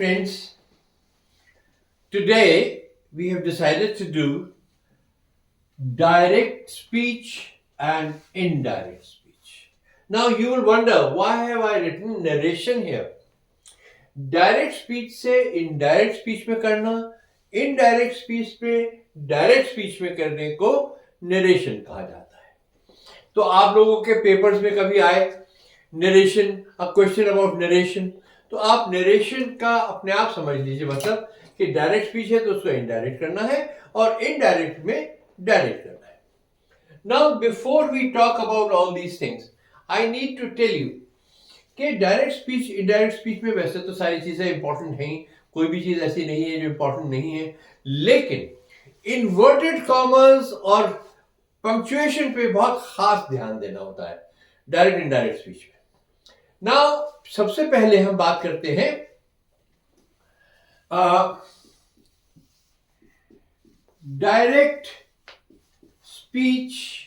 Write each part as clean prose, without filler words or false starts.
Friends, today we have decided to do direct speech and indirect speech. Now you will wonder, why have I written narration here? Direct speech से indirect speech में करना, indirect speech पे direct speech में करने को narration कहा जाता है. तो आप लोगों के पेपर्स में कभी आए narration, a question about narration, तो आप नरेशन का अपने आप समझ लीजिए मतलब कि डायरेक्ट स्पीच है तो उसको इनडायरेक्ट करना है और इनडायरेक्ट में डायरेक्ट करना है. Now before we talk about all these things, I need to tell you कि डायरेक्ट स्पीच इंडायरेक्ट स्पीच में वैसे तो सारी चीजें इंपॉर्टेंट हैं, कोई भी चीज ऐसी नहीं है जो इंपॉर्टेंट नहीं है, लेकिन इन्वर्टेड कॉमर्स और पंक्चुएशन पे बहुत खास ध्यान देना होता है डायरेक्ट इनडायरेक्ट स्पीच में. नाउ सबसे पहले हम बात करते हैं direct speech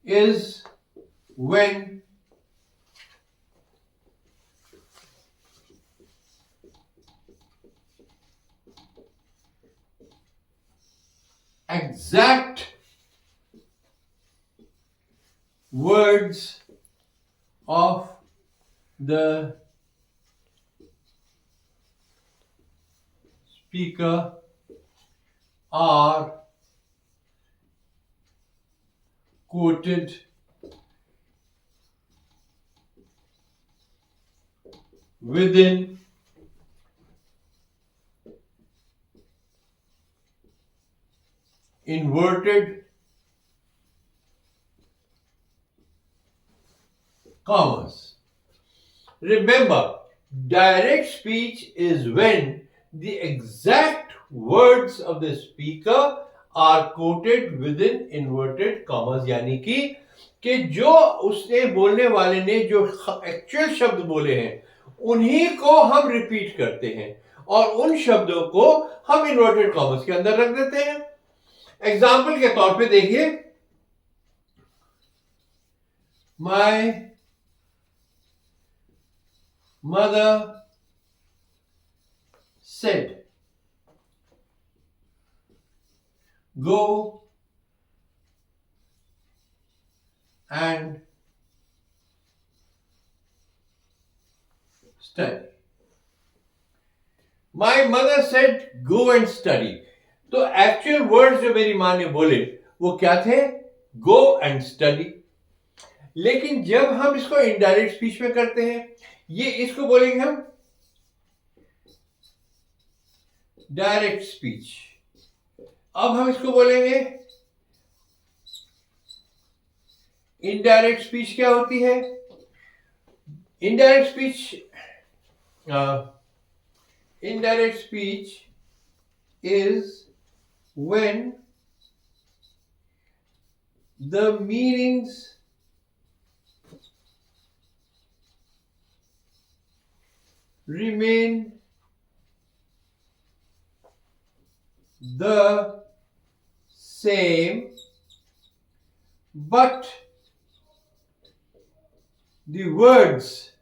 is when exact words of the speaker are quoted within inverted commas. Remember, direct speech is when the exact words of the speaker are quoted within inverted commas, यानी कि जो उसने बोलने वाले ने जो एक्चुअल शब्द बोले हैं उन्हीं को हम रिपीट करते हैं और उन शब्दों को हम इन्वर्टेड कॉमर्स के अंदर रख देते हैं. एग्जाम्पल के तौर पे देखिए, my mother said go and study. My mother said go and study. तो एक्चुअल वर्ड्स जो मेरी मां ने बोले वो क्या थे? गो एंड स्टडी. लेकिन जब हम इसको इनडायरेक्ट स्पीच में करते हैं, ये इसको बोलेंगे हम डायरेक्ट स्पीच. अब हम इसको बोलेंगे इनडायरेक्ट स्पीच. क्या होती है indirect speech? Indirect speech is when the meanings remain the same, but the words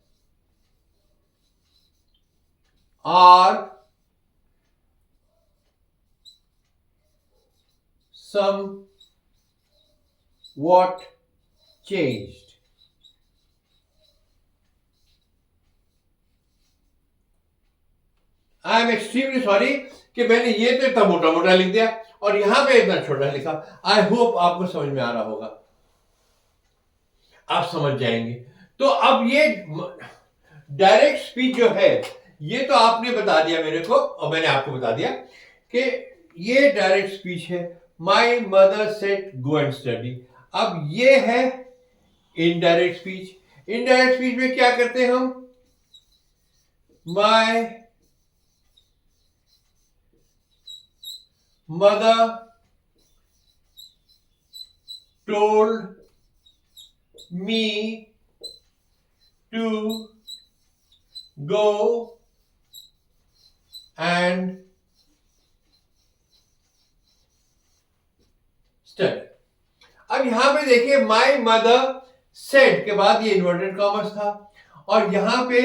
are somewhat changed. I am extremely sorry कि मैंने ये तो इतना मोटा मोटा लिख दिया और यहां पे इतना छोटा लिखा. आई होप आपको समझ में आ रहा होगा, आप समझ जाएंगे. तो अब ये डायरेक्ट स्पीच जो है ये तो आपने बता दिया मेरे को और मैंने आपको बता दिया कि ये डायरेक्ट स्पीच है. My mother said go and study. अब ये है इनडायरेक्ट स्पीच. इनडायरेक्ट स्पीच में क्या करते हैं हम? माई mother told me to go and study. अब यहां पे देखिए माय मदर सेड के बाद ये इन्वर्टेड कॉमर्स था, और यहां पे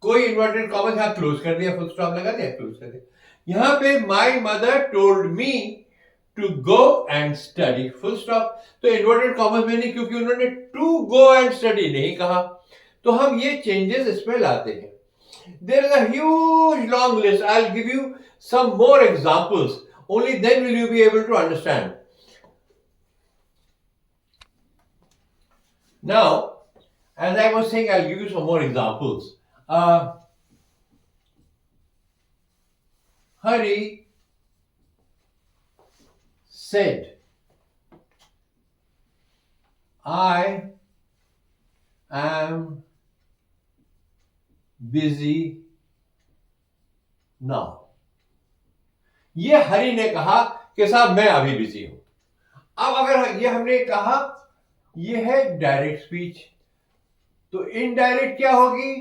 कोई इन्वर्टेड कॉमर्स यहां क्लोज कर दिया, फुल स्टॉप लगा दिया, क्लोज कर दिया। यहां पे my mother told me to go and study, full stop. तो इन्वर्टेड कॉमर्स में नहीं, क्योंकि उन्होंने टू गो एंड स्टडी नहीं कहा। तो हम ये चेंजेस इसमें लाते हैं। There is a huge long list. I'll give you some more examples. Only then will you be able to understand. Now, as I was saying, I'll give you some more examples. Hari said, I am busy now. ये हरि ने कहा कि साहब मैं अभी busy हूं। अब अगर ये हमने कहा, ये है डायरेक्ट स्पीच, तो इनडायरेक्ट क्या होगी?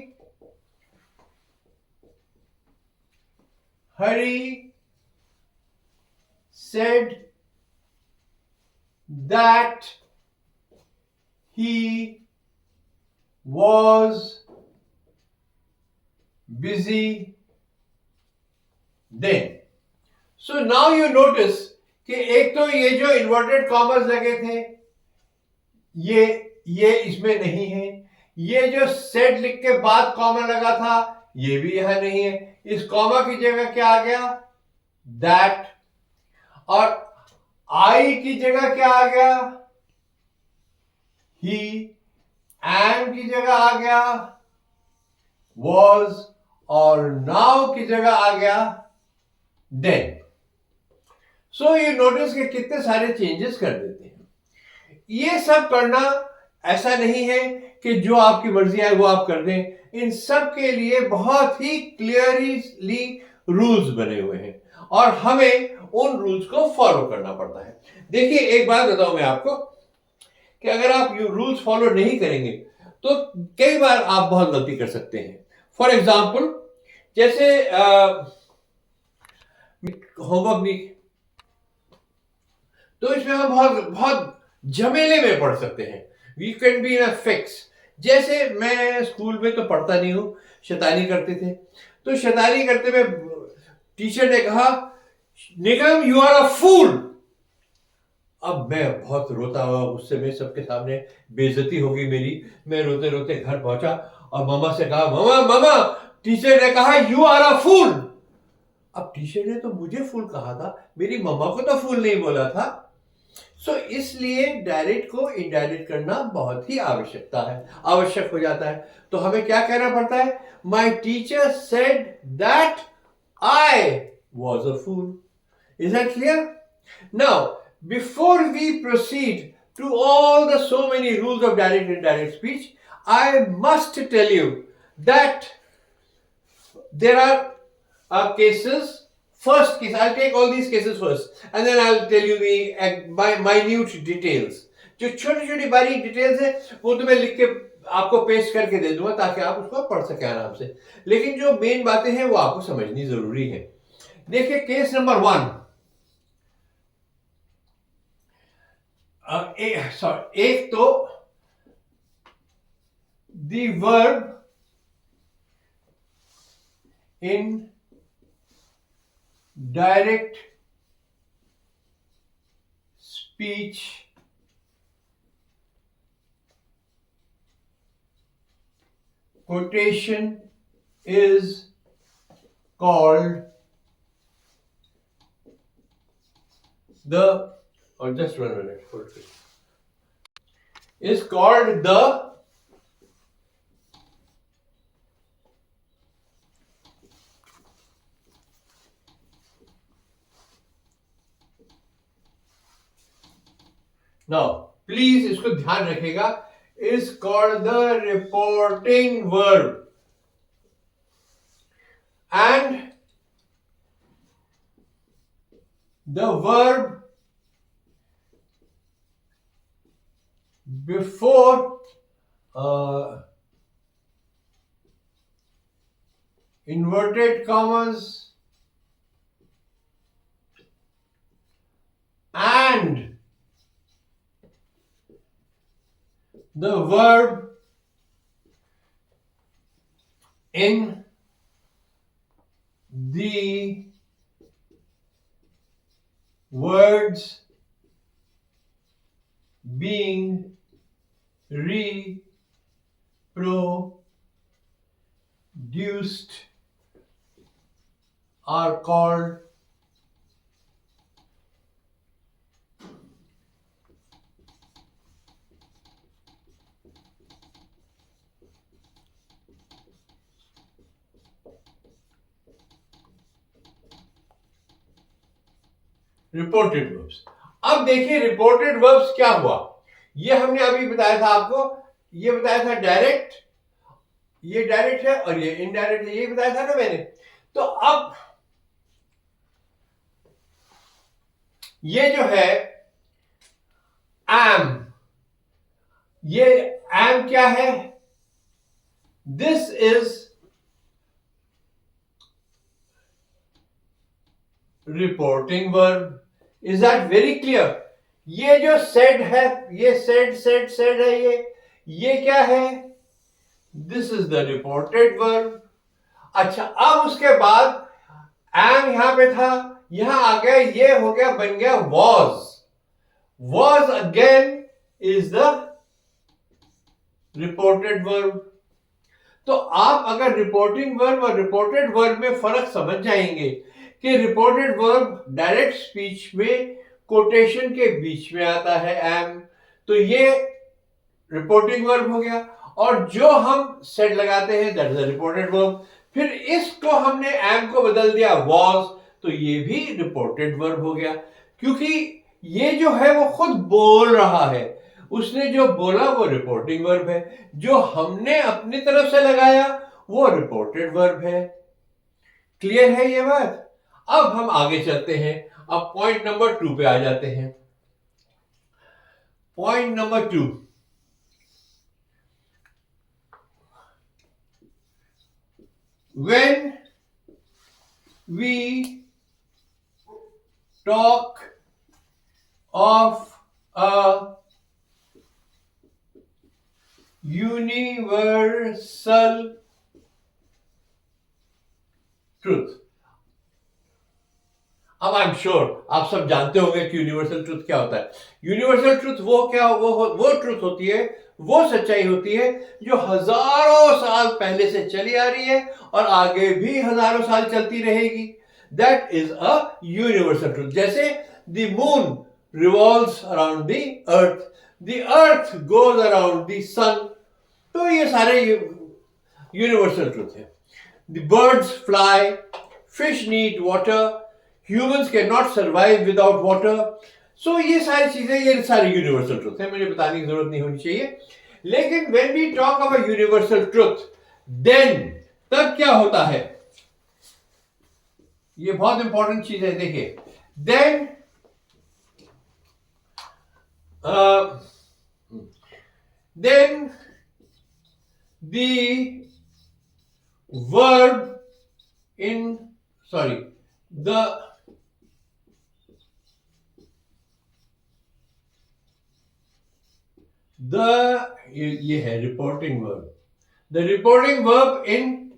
Hari said that he was busy then. So now you notice कि एक तो ये जो इन्वर्टेड कॉमर्स लगे थे ये इसमें नहीं है, ये जो सेड लिख के बाद कॉमा लगा था ये भी यहां नहीं है। इस कॉमा की जगह क्या आ गया? दैट। और आई की जगह क्या आ गया? ही। एंड की जगह आ गया was, और नाउ की जगह आ गया then. सो यू नोटिस कि कितने सारे चेंजेस कर देते हैं। ये सब करना ऐसा नहीं है कि जो आपकी मर्जी आए वो आप कर दें। इन सब के लिए बहुत ही क्लियरली रूल्स बने हुए हैं और हमें उन रूल्स को फॉलो करना पड़ता है। देखिए एक बात बताऊं मैं आपको कि अगर आप रूल्स फॉलो नहीं करेंगे तो कई बार आप बहुत गलती कर सकते हैं। फॉर एग्जाम्पल, जैसे होमवर्क नहीं, तो इसमें हम बहुत बहुत झमेले में पढ़ सकते हैं। We can be in a fix. जैसे मैं स्कूल में तो पढ़ता नहीं हूं, शैतानी करते थे, तो शैतानी करते में टीचर ने कहा निगम यू आर अ फूल। अब मैं बहुत रोता हुआ, उससे मैं सबके सामने बेइज्जती होगी मेरी। मैं रोते रोते घर पहुंचा और मम्मा से कहा मम्मा मम्मा टीचर ने कहा यू आर अ फूल। अब टीचर ने तो मुझे फूल कहा था, मेरी मम्मा को तो फूल नहीं बोला था। सो इसलिए डायरेक्ट को इनडायरेक्ट करना बहुत ही आवश्यक हो जाता है। तो हमें क्या कहना पड़ता है? My teacher said that I was a fool. Is that clear? Now before we proceed to all the so many rules of direct and indirect speech, I must tell you that there are cases. First case, I'll take all these cases first and then I'll tell you the minute details. जो छोटी छोटी बारीक details है वो तो मैं लिख के आपको पेस्ट करके दे दूंगा ताकि आप उसको पढ़ सकें आराम से, लेकिन जो मेन बातें हैं वो आपको समझनी जरूरी है। देखिए केस नंबर 1। एक तो the verb in direct speech quotation is called the, or just 1 minute, is called the now please इसको ध्यान रखिएगा, is called the reporting verb and the verb before inverted commas and the verb in the words being reproduced are called reported verbs. अब देखिए reported verbs क्या हुआ, ये हमने अभी बताया था आपको, ये बताया था डायरेक्ट, ये डायरेक्ट है और ये इनडायरेक्ट है, ये बताया था ना मैंने। तो अब ये जो है एम, ये एम क्या है, this is reporting verb. Is that very clear? ये जो सेड है, ये सेड है, ये क्या है, this is the reported verb. अच्छा, अब उसके बाद एम यहां पे था, यहां आ गया, ये हो गया, बन गया was again is the reported verb. तो आप अगर रिपोर्टिंग वर्ब और रिपोर्टेड वर्ब में फर्क समझ जाएंगे कि रिपोर्टेड वर्ब डायरेक्ट स्पीच में कोटेशन के बीच में आता है एम, तो ये रिपोर्टिंग वर्ब हो गया, और जो हम सेड लगाते हैं that is a reported verb. फिर इसको हमने एम को बदल दिया वॉज, तो ये भी रिपोर्टेड वर्ब हो गया, क्योंकि ये जो है वो खुद बोल रहा है, उसने जो बोला वो रिपोर्टिंग वर्ब है, जो हमने अपनी तरफ से लगाया वो रिपोर्टेड वर्ब है। क्लियर है ये बात? अब हम आगे चलते हैं, अब पॉइंट नंबर 2 पे आ जाते हैं। Point number 2, when we talk of a universal truth, अब आई एम श्योर आप सब जानते होंगे कि यूनिवर्सल ट्रुथ क्या होता है। यूनिवर्सल ट्रुथ वो ट्रुथ होती है, वो सच्चाई होती है जो हजारों साल पहले से चली आ रही है और आगे भी हजारों साल चलती रहेगी। That is a universal truth. जैसे the moon revolves around the earth, the earth goes around the sun, तो ये सारे यूनिवर्सल ट्रुथ है। The birds fly, fish need water, humans can not survive without water. So ये सारी चीजें, ये सारी यूनिवर्सल ट्रुथ है, मुझे बताने की जरूरत नहीं होनी चाहिए। लेकिन when we talk of a universal truth, then तब क्या होता है, ये बहुत इंपॉर्टेंट चीज है, देखिए। Then then the verb in, sorry, ये है reporting verb, the reporting verb in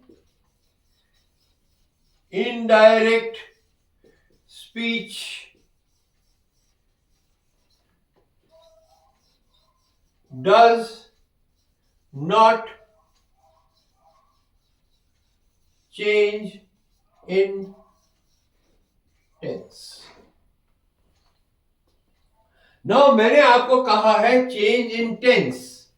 indirect speech does not change in tense। Now मैंने आपको कहा है चेंज इन टेंस,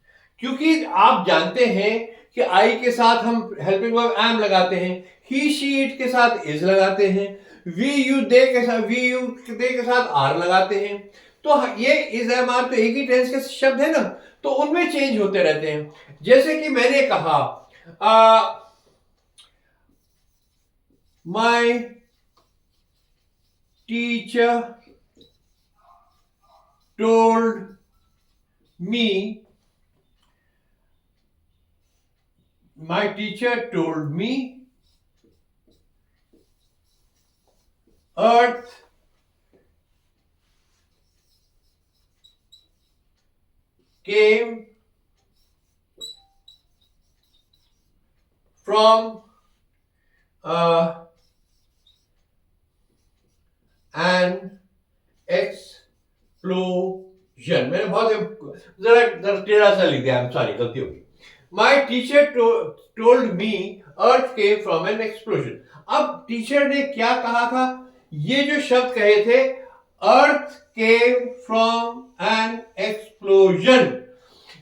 क्योंकि आप जानते हैं कि आई के साथ हम हेल्पिंग वर्ब एम लगाते हैं, ही शी इट के साथ इज लगाते हैं, वी यू दे के साथ आर लगाते हैं। तो ये इज एम आर तो एक ही टेंस के शब्द है ना, तो उनमें चेंज होते रहते हैं। जैसे कि मैंने कहा my teacher told me, my teacher told me earth came from an explosion. मैंने बहुत जरा टेढ़ा सा लिख दिया, सॉरी, गलती होगी. My teacher told me earth came from an explosion. अब टीचर ने क्या कहा था? ये जो शब्द कहे थे, earth came from an explosion,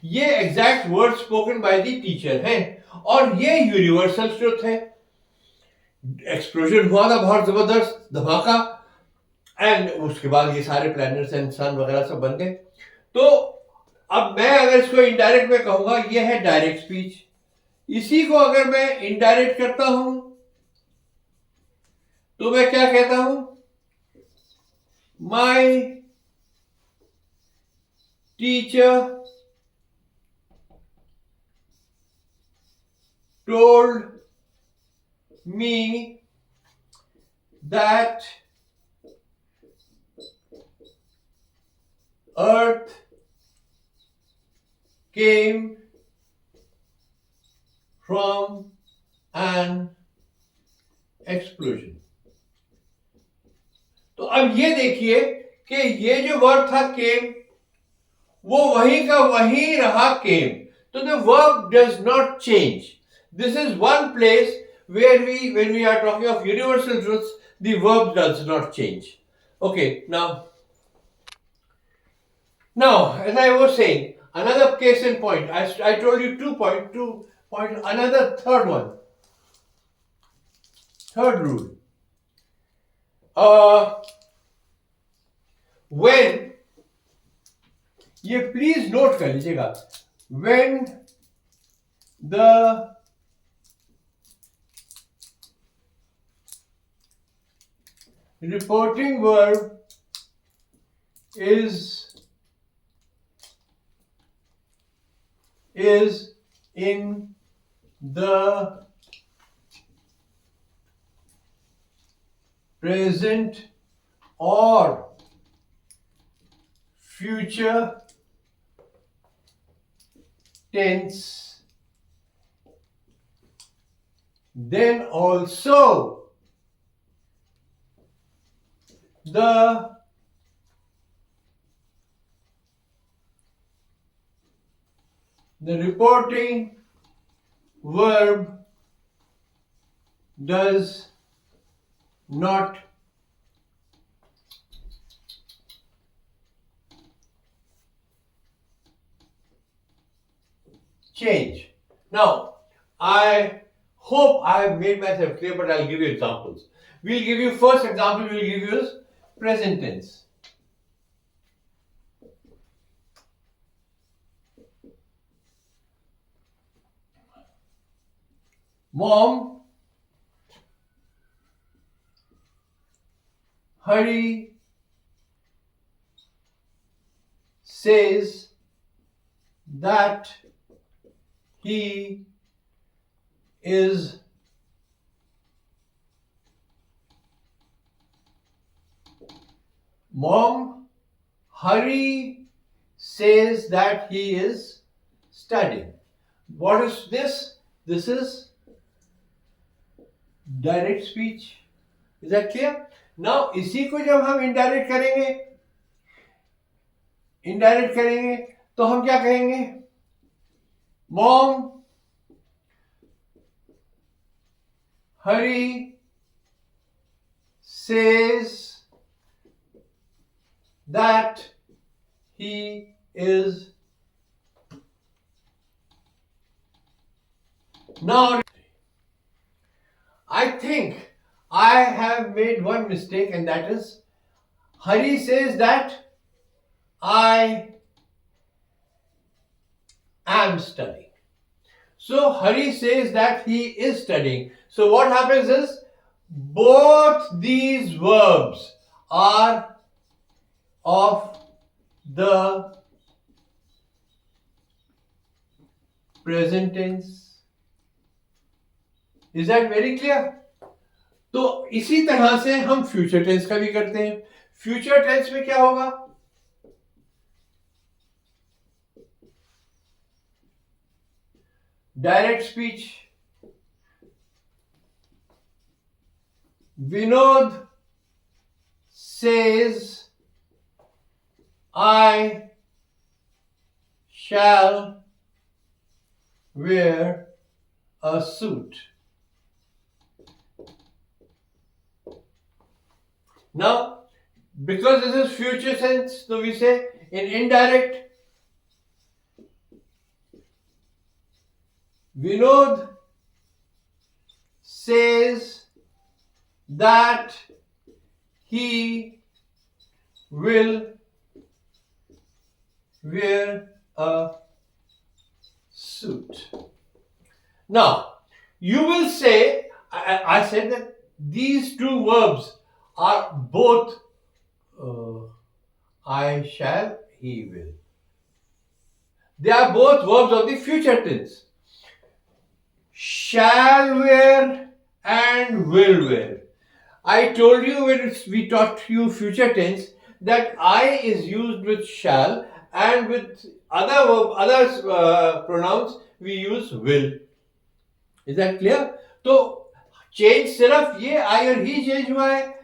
ये exact word spoken by the teacher है और ये यूनिवर्सल ट्रुथ है. एक्सप्लोजन हुआ था, बहुत जबरदस्त धमाका, एंड उसके बाद ये सारे प्लैनेट्स एंड सन वगैरह सब बन गए. तो अब मैं अगर इसको इनडायरेक्ट में कहूंगा, ये है डायरेक्ट स्पीच. इसी को अगर मैं इनडायरेक्ट करता हूं तो मैं क्या कहता हूं? My teacher told me that earth came from an explosion. तो अब ये देखिए कि ये जो वर्ब था came, वो वही का वही रहा came. So the verb does not change. This is one place where when we are talking of universal truths, the verb does not change. Okay, now, as I was saying, another case in point. I told you 2 point, another third one. Third rule. When, ये please note कर लीजिएगा, when the reporting verb is in the present or future tense, then also the reporting verb does not change. Now, I hope I have made myself clear, but I'll give you examples. We'll give you first example, we'll give you is present tense. Mom, Hari says that he is Mom, Hari says that he is studying. What is this? This is direct speech. Is that clear? Now, इसी को जब हम indirect करेंगे तो हम क्या कहेंगे? Mom, Hari says that he is. Now, I think I have made one mistake, and that is Hari says that I am studying. So Hari says that he is studying. So what happens is both these verbs are of the present tense. Is that very clear? तो इसी तरह से हम future tense का भी करते हैं. Future tense में क्या होगा? Direct speech. Vinod says, I shall wear a suit. Now, because this is future tense, so we say in indirect, Vinod says that he will wear a suit. Now, you will say, I said that these two verbs are both I shall, he will. They are both verbs of the future tense. Shall wear and will wear. I told you when we taught you future tense that I is used with shall and with other pronouns we use will. Is that clear? तो change सिर्फ ये आई और ही change हुआ है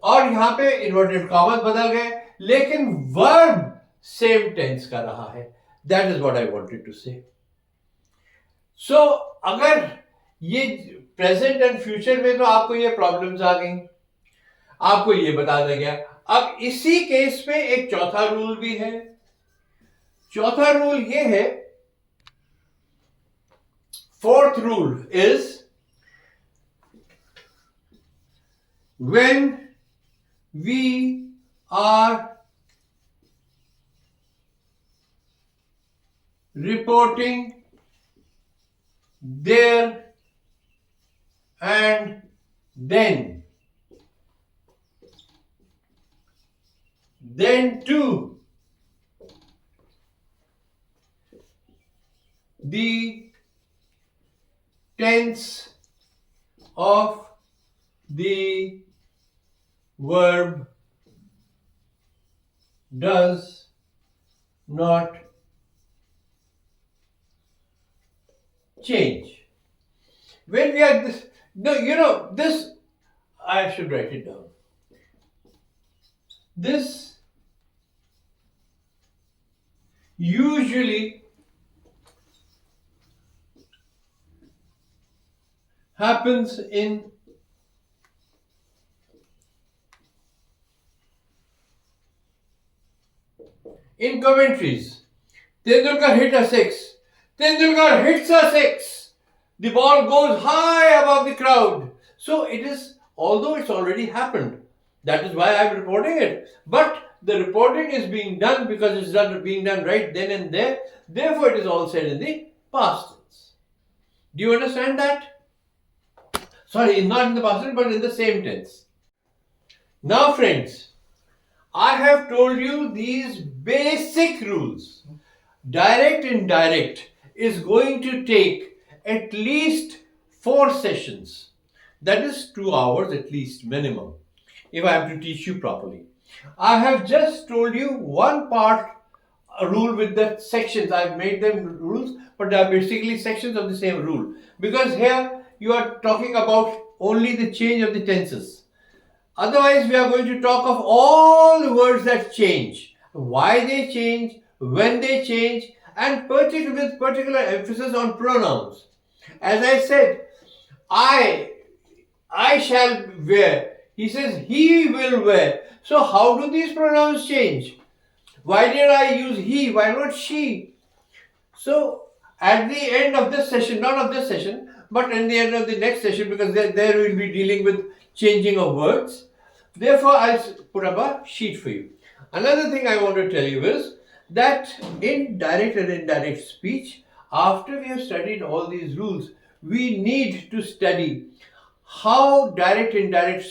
और यहाँ पे inverted common बदल गए, लेकिन वर्ब सेम टेंस का रहा है. That is what I wanted to say. So अगर ये प्रेजेंट एंड फ्यूचर में तो आपको ये प्रॉब्लम्स आ गई, आपको ये बता दिया गया. अब इसी केस में एक चौथा रूल भी है. चौथा रूल ये है, fourth rule is when we are reporting there and then too the tense of the verb does not change. When we are this, no, this, I should write it down. This usually happens in commentaries. Tendulkar hit a six. Tendulkar hits a six. The ball goes high above the crowd. So it is, although it's already happened, that is why I'm reporting it. But the reporting is being done because it's being done right then and there. Therefore, it is all said in the past tense. Do you understand that? Sorry, not in the past tense, but in the same tense. Now, friends, I have told you these basic rules. Direct and indirect is going to take at least 4 sessions. That is 2 hours at least minimum, if I have to teach you properly. I have just told you one part, a rule with the sections. I've made them rules, but they are basically sections of the same rule. Because here you are talking about only the change of the tenses. Otherwise, we are going to talk of all the words that change, why they change, when they change, and with particular emphasis on pronouns. As I said, I shall wear. He says he will wear. So how do these pronouns change? Why did I use he? Why not she? So at the end of this session, not of this session, but at the end of the next session, because there we will be dealing with changing of words. Therefore, I'll put up a sheet for you. Another thing I want to tell you is that in direct and indirect speech, after we have studied all these rules, we need to study how direct indirect,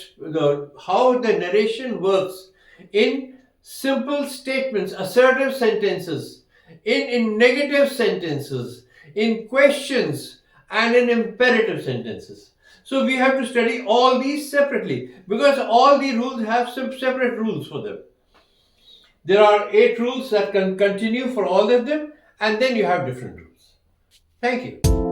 how the narration works in simple statements, assertive sentences, in negative sentences, in questions, and in imperative sentences. So we have to study all these separately because all the rules have some separate rules for them. There are 8 rules that can continue for all of them, and then you have different rules. Thank you.